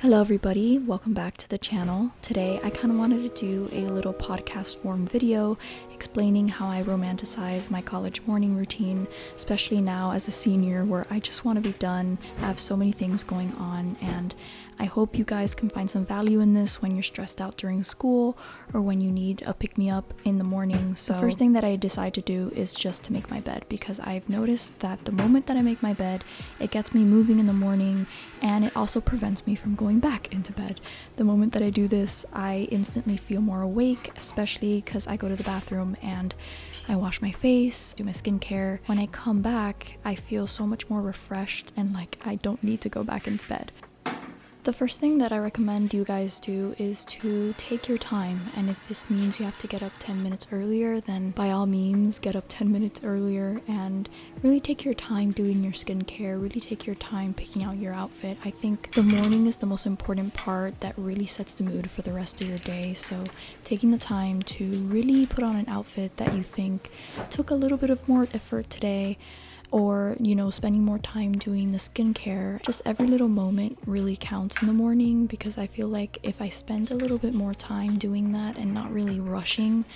Hello everybody, welcome back to the channel. Today I kind of wanted to do a little podcast form video explaining how I romanticize my college morning routine, especially now as a senior where I just want to be done. I have so many things going on, and I hope you guys can find some value in this when you're stressed out during school or when you need a pick-me-up in the morning. So the first thing that I decide to do is just to make my bed, because I've noticed that the moment that I make my bed, it gets me moving in the morning, and it also prevents me from going back into bed. The moment that I do this, I instantly feel more awake, especially because I go to the bathroom and I wash my face, do my skincare. When I come back, I feel so much more refreshed and like I don't need to go back into bed. The first thing that I recommend you guys do is to take your time, and if this means you have to get up 10 minutes earlier, then by all means get up 10 minutes earlier and really take your time doing your skincare, really take your time picking out your outfit. I think the morning is the most important part that really sets the mood for the rest of your day, so taking the time to really put on an outfit that you think took a little bit of more effort today, or spending more time doing the skincare. Just every little moment really counts in the morning, because I feel like if I spend a little bit more time doing that and not really rushing,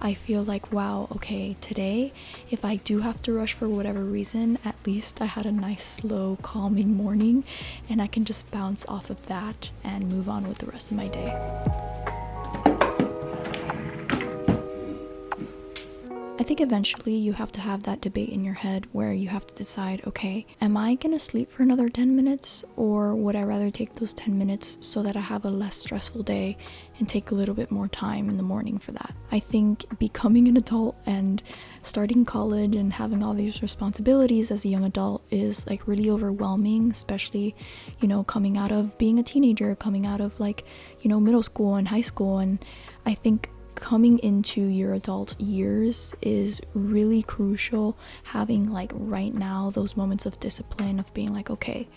I feel like, wow, okay, today if I do have to rush for whatever reason, at least I had a nice slow calming morning and I can just bounce off of that and move on with the rest of my day. I think eventually you have to have that debate in your head where you have to decide, okay, am I gonna sleep for another 10 minutes, or would I rather take those 10 minutes so that I have a less stressful day and take a little bit more time in the morning for that? I think becoming an adult and starting college and having all these responsibilities as a young adult is like really overwhelming, especially coming out of being a teenager, coming out of middle school and high school. And I think coming into your adult years is really crucial, having right now those moments of discipline of being like, okay,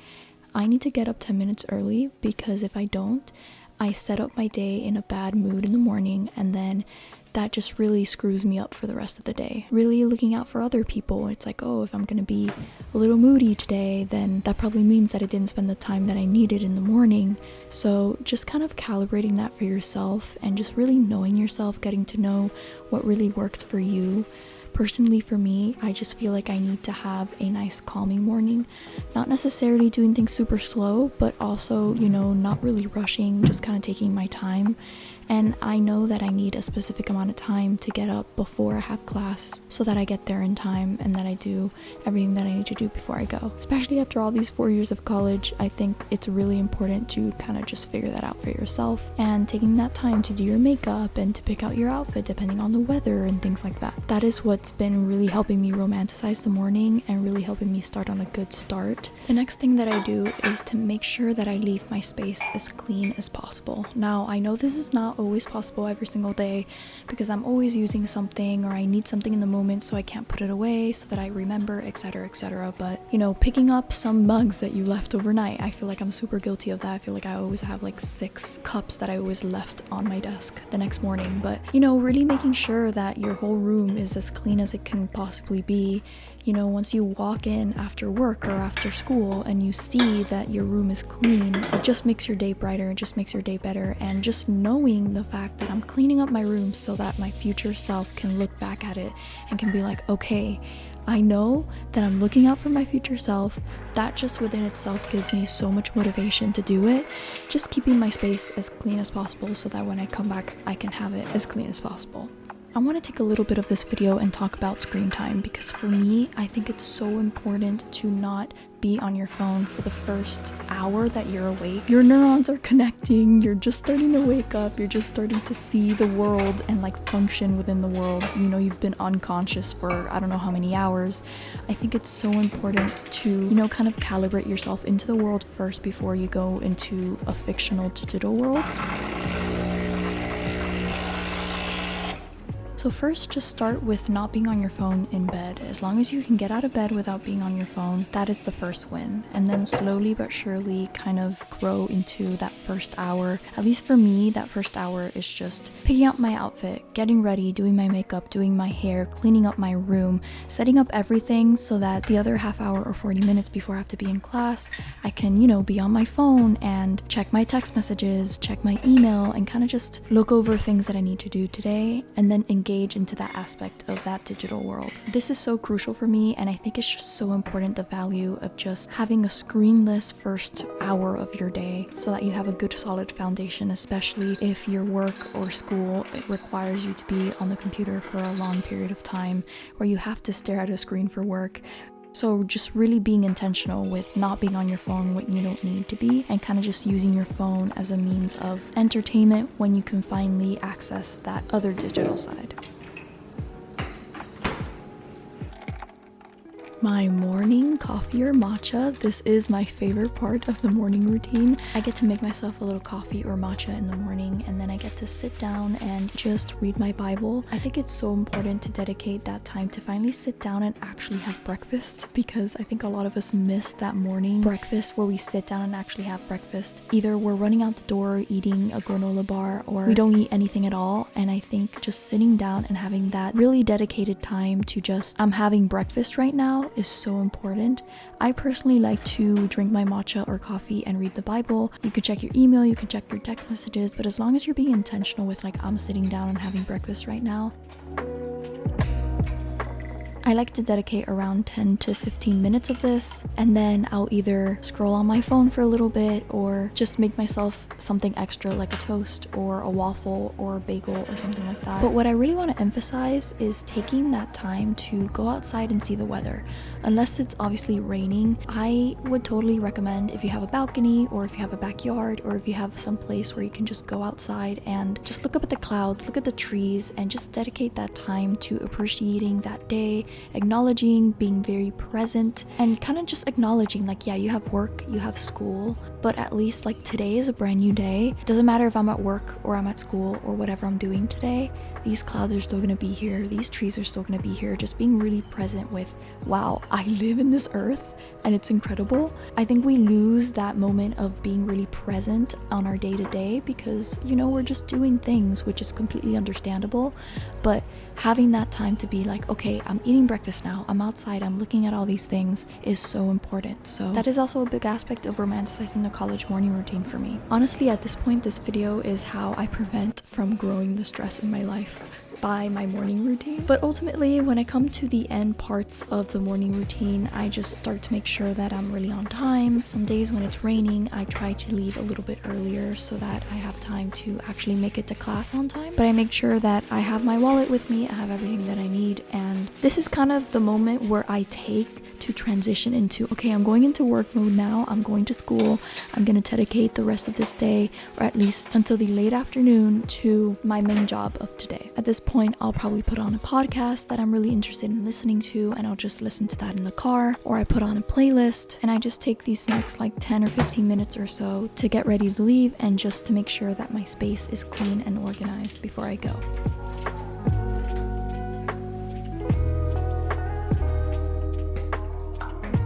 I need to get up 10 minutes early, because if I don't, I set up my day in a bad mood in the morning, and then that just really screws me up for the rest of the day. Really looking out for other people. It's like, oh, if I'm gonna be a little moody today, then that probably means that I didn't spend the time that I needed in the morning. So just kind of calibrating that for yourself and just really knowing yourself, getting to know what really works for you. Personally, for me, I just feel like I need to have a nice calming morning, not necessarily doing things super slow, but also, not really rushing, just kind of taking my time. And I know that I need a specific amount of time to get up before I have class so that I get there in time and that I do everything that I need to do before I go. Especially after all these 4 years of college, I think it's really important to kind of just figure that out for yourself, and taking that time to do your makeup and to pick out your outfit depending on the weather and things like that. That is what's been really helping me romanticize the morning and really helping me start on a good start. The next thing that I do is to make sure that I leave my space as clean as possible. Now, I know this is not always possible every single day, because I'm always using something or I need something in the moment, so I can't put it away so that I remember, etc, etc. But picking up some mugs that you left overnight, I feel like I'm super guilty of that. I feel like I always have 6 cups that I always left on my desk the next morning. But really making sure that your whole room is as clean as it can possibly be. Once you walk in after work or after school and you see that your room is clean, it just makes your day brighter, it just makes your day better. And just knowing the fact that I'm cleaning up my room so that my future self can look back at it and can be like, okay, I know that I'm looking out for my future self. That just within itself gives me so much motivation to do it. Just keeping my space as clean as possible so that when I come back, I can have it as clean as possible. I want to take a little bit of this video and talk about screen time, because for me, I think it's so important to not be on your phone for the first hour that you're awake. Your neurons are connecting, you're just starting to wake up, you're just starting to see the world and function within the world. You've been unconscious for I don't know how many hours. I think it's so important to, kind of calibrate yourself into the world first before you go into a fictional digital world. So first, just start with not being on your phone in bed. As long as you can get out of bed without being on your phone, that is the first win. And then slowly but surely kind of grow into that first hour. At least for me, that first hour is just picking out my outfit, getting ready, doing my makeup, doing my hair, cleaning up my room, setting up everything so that the other half hour or 40 minutes before I have to be in class, I can, be on my phone and check my text messages, check my email, and kind of just look over things that I need to do today, and then engage into that aspect of that digital world. This is so crucial for me, and I think it's just so important, the value of just having a screenless first hour of your day so that you have a good solid foundation, especially if your work or school requires you to be on the computer for a long period of time where you have to stare at a screen for work. So just really being intentional with not being on your phone when you don't need to be, and kind of just using your phone as a means of entertainment when you can finally access that other digital side. My morning coffee or matcha. This is my favorite part of the morning routine. I get to make myself a little coffee or matcha in the morning, and then I get to sit down and just read my Bible. I think it's so important to dedicate that time to finally sit down and actually have breakfast, because I think a lot of us miss that morning breakfast where we sit down and actually have breakfast. Either we're running out the door eating a granola bar, or we don't eat anything at all. And I think just sitting down and having that really dedicated time to just, I'm having breakfast right now, is so important. I personally like to drink my matcha or coffee and read the Bible. You can check your email, you can check your text messages, but as long as you're being intentional with I'm sitting down and having breakfast right now. I like to dedicate around 10 to 15 minutes of this, and then I'll either scroll on my phone for a little bit or just make myself something extra like a toast or a waffle or a bagel or something like that. But what I really want to emphasize is taking that time to go outside and see the weather. Unless it's obviously raining, I would totally recommend, if you have a balcony or if you have a backyard or if you have some place where you can just go outside and just look up at the clouds, look at the trees, and just dedicate that time to appreciating that day, acknowledging, being very present, and kind of just acknowledging yeah, you have work, you have school, but at least today is a brand new day. It doesn't matter if I'm at work or I'm at school or whatever I'm doing today. These clouds are still gonna be here, these trees are still gonna be here. Just being really present with, wow, I live in this earth and it's incredible. I think we lose that moment of being really present on our day-to-day because we're just doing things, which is completely understandable, but having that time to be okay, I'm eating breakfast now, I'm outside, I'm looking at all these things, is so important. So that is also a big aspect of romanticizing the college morning routine for me. Honestly, at this point, this video is how I prevent from growing the stress in my life by my morning routine. But ultimately, when I come to the end parts of the morning routine, I just start to make sure that I'm really on time. Some days when it's raining, I try to leave a little bit earlier so that I have time to actually make it to class on time. But I make sure that I have my wallet with me, I have everything that I need, and this is kind of the moment where I take to transition into, okay, I'm going into work mode now, I'm going to school, I'm going to dedicate the rest of this day, or at least until the late afternoon, to my main job of today. At this point, I'll probably put on a podcast that I'm really interested in listening to, and I'll just listen to that in the car, or I put on a playlist, and I just take these next 10 or 15 minutes or so to get ready to leave, and just to make sure that my space is clean and organized before I go.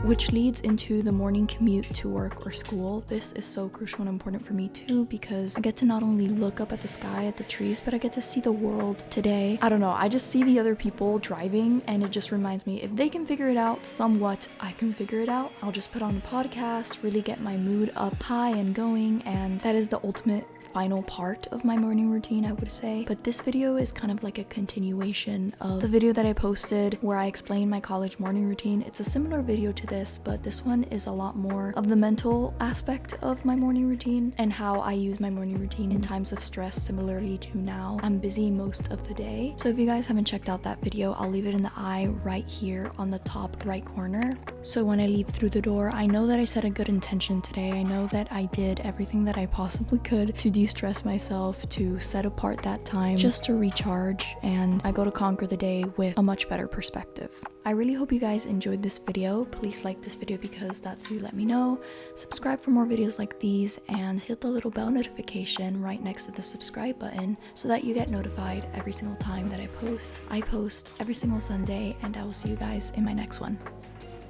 Which leads into the morning commute to work or school. This is so crucial and important for me too, because I get to not only look up at the sky, at the trees, but I get to see the world today. I don't know, I just see the other people driving, and it just reminds me, if they can figure it out somewhat, I can figure it out. I'll just put on a podcast, really get my mood up high and going, and that is the ultimate final part of my morning routine, I would say. But this video is kind of a continuation of the video that I posted where I explained my college morning routine. It's a similar video to this, but this one is a lot more of the mental aspect of my morning routine and how I use my morning routine in times of stress, similarly to now. I'm busy most of the day. So if you guys haven't checked out that video, I'll leave it in the eye right here on the top right corner. So when I leave through the door, I know that I set a good intention today. I know that I did everything that I possibly could to do stress myself to set apart that time just to recharge, and I go to conquer the day with a much better perspective. I really hope you guys enjoyed this video. Please like this video because that's who let me know. Subscribe for more videos like these and hit the little bell notification right next to the subscribe button so that you get notified every single time that I post. I post every single Sunday, and I will see you guys in my next one.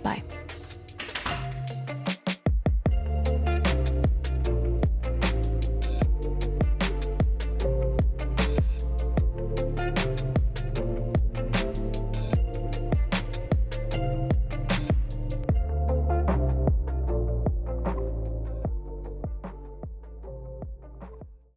Bye.